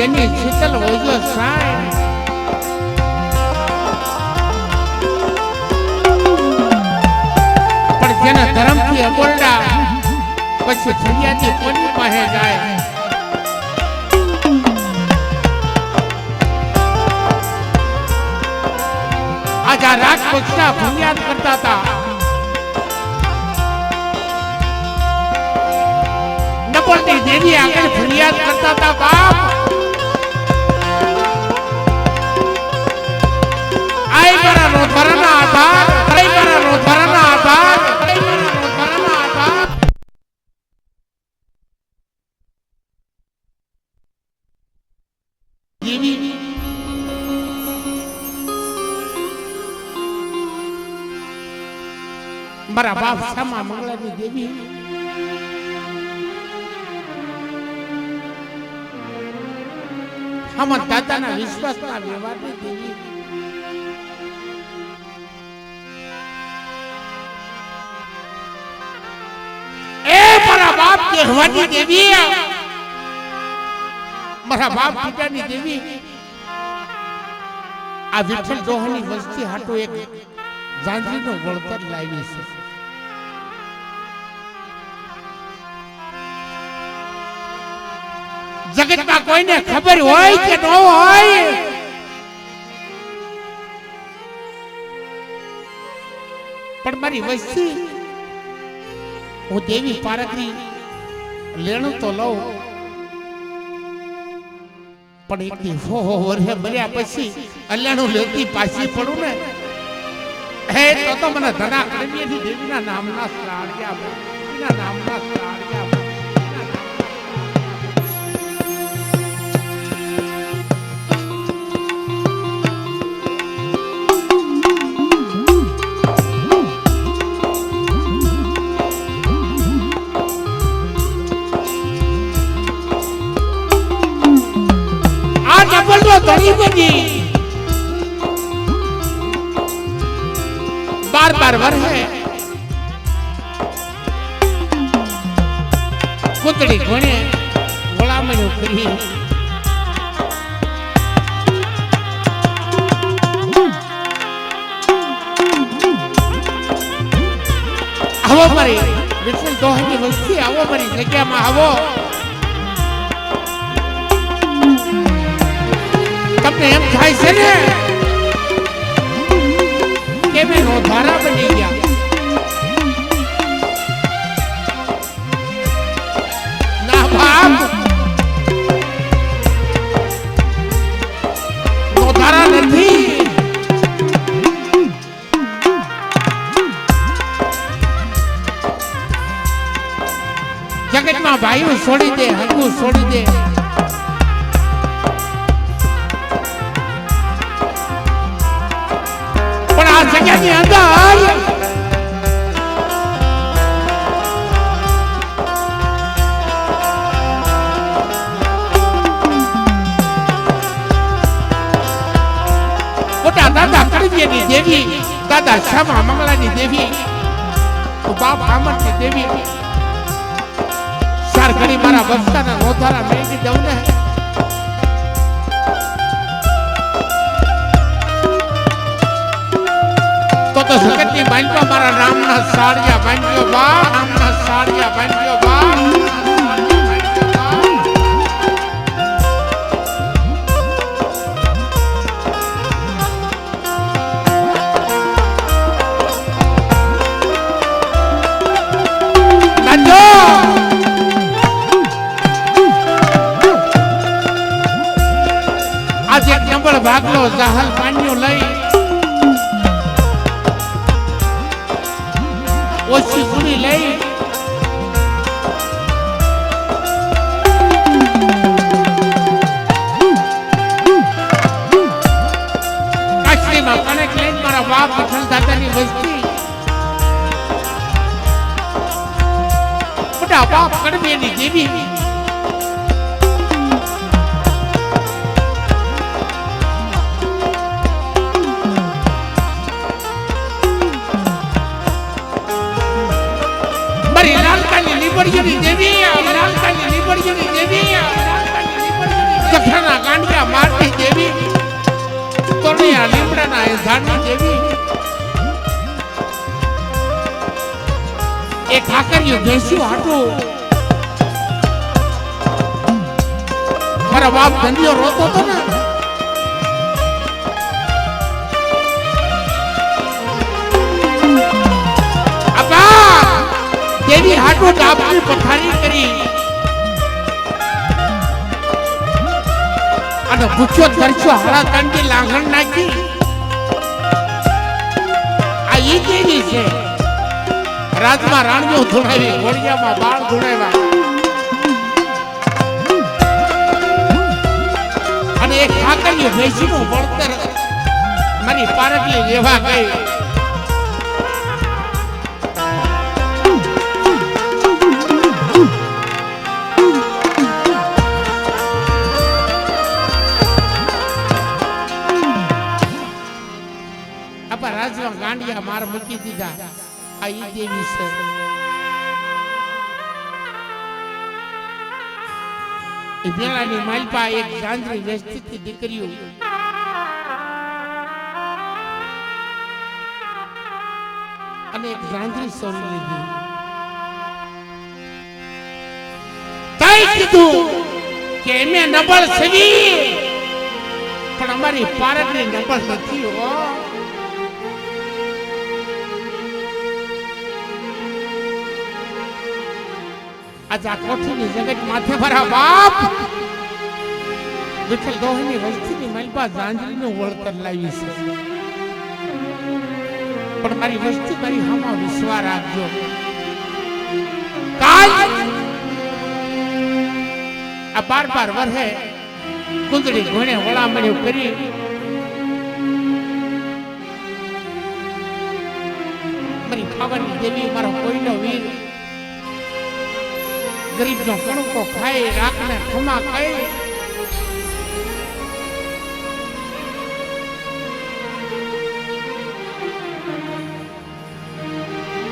જેની શીતલ વજો સાય પણ જેના ધર્મથી અબોરડા પછી ફરિયાદી કોની પાસે જાય આજ આ રાજપક્ષના ફરિયાદ કરતા હતા નપળની દેવી આગળ ફરિયાદ કરતા હતા બાપ આઈ મારા રોધરાના આધાર આઈ મારા રોધરાના આધાર આઈ મારા રોધરાના આધાર દેવી મારા બાપ સામા મંગળાની દેવી હમણાં દાદાના વિશ્વાસના વ્યવહારની દેવી એ મારા બાપ કહેવાની દેવી મારા બાપ પિતાની દેવી આ વિઠ્ઠલ દોહાની વસ્તી હાટો એક જાંજરીનો વળતર લાવી છે જગતમાં કોઈને ખબર હોય કે ન હોય પણ મારી વસ્તી હું દેવી પારકની લેણું તો લઉં પણ એક દિવસો વર્ષે મર્યા પછી અલ્યાણું લેતી પાછી પડું ને હે તો મને ધના કરમીની દેવીના નામના શ્રાળ્યા એના નામના શ્રાળ્યા बार वर्षे कुतड़ी घणे गुलामी करी आवो मारी विठ्ठल દોહાની વસ્તી आवो मारी जग्यामां आवो તમને એમ થાય છે ને કે મેં રોધારા બની ગયા ના બાપ રોધારા નથી જગતમાં ભાઈઓ છોડી દે હકુ છોડી દે જગ્યાની અંદર મોટા દાદા કરવીની દેવી દાદા શ્યામા મંગળાની દેવી બાપ આમણની દેવી ચાર ઘડી મારા બસ્તાના રોધારા મેળવી દઉં ને તો જગતની બાંધવા મારા રામના સાડિયા બાંધ્યો બા રામના સાડિયા બાંધ્યો બા આજે નંબર ભાગલો જહાલ પાણીઓ લઈ ઓછી પૂરી લઈ કાશ્મીરમાં કનેક લઈને મારા બાપ વિઠ્ઠલ દાદાની વસ્તી મોટા બાપ કડબેની દેવી બેઠાના ગાંડિયા મારતી દેવી તોણિયા લીમડાના એ ઝાડની દેવી એ ઠાકરિયું બેસ્યું હાટું મારા બાપ ધંધિયો રોતો હતો ને દેવી હાટું ડાબની પથારી કરી અને ભૂખ્યો તરસ્યો હાડા કાંડી લાંઘણ નાખી આ ઈ દેવી છે રાજમાં રાણીઓ ધોડાવી ઘોડિયામાં બાળ ધોડાવ્યા અને એક ઠાકરિયું ભેંસીનું વળતર મારી પારકલી લેવા ગઈ ગાંડિયા માર મૂકી દીધા આ ઈ દેવી છે એ વેળાની માલપા એક ગાંધરી વેચતી દીકરીઓ અને એક ગાંધરી સોની લીધી તાઈ કીધું કે એમે નબળ સવી પણ અમારી પારકની નબળ નથી હો आज आ कोठीनी जगत माथे भरा बाप विठल दोहनी वस्तीनी मलबा जांजरीનું વળતર લાવી છે પણ મારી વસ્તી મારી હામાં વિશ્વાસ રાખજો કાલ આ 12 વર્ષે કુંદડી ઘોણે વળામણ્યું કરી મારી પાવનની દેવી મારો કોઈનો વીર गरीब नो कणको खाए राखने खमा खाए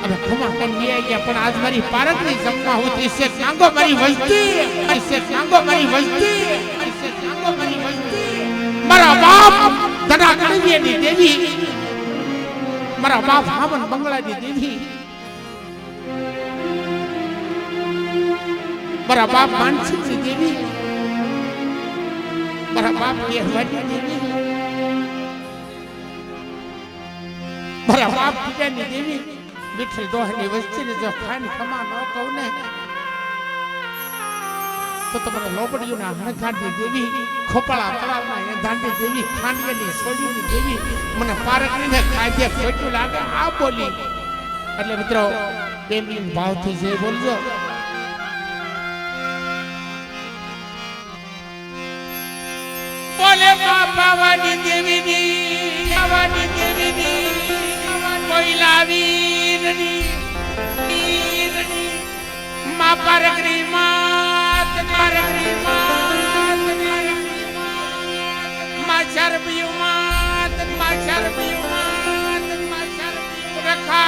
अबे खमा कर लिया गया पर आज मारी पारक नहीं जमा होती इससे नांगो मारी वस्ती मारा बाप दड़ा कणविया नी देवी मारा बाप हावन बंगला नी देवी मारा बाप मानसिक की देवी मारा बाप ये हवानी देवी मारा बाप पितानी देवी विठल दोहनी वस्ती ने जो खान खमा न कहू ने तो तुम्हारा लोबड़ियों ना हणखांडी देवी खोपड़ा तलावना ए दांडी देवी खांडियानी सोडीनी देवी મને પારકની ને કાજે ખોટું લાગે આ બોલી એટલે મિત્રો પ્રેમની ભાવથી જે બોલજો बोले पावानी देवी नी कोई लावीरनी मां पारकरी मात मां शर्बियु मात रखा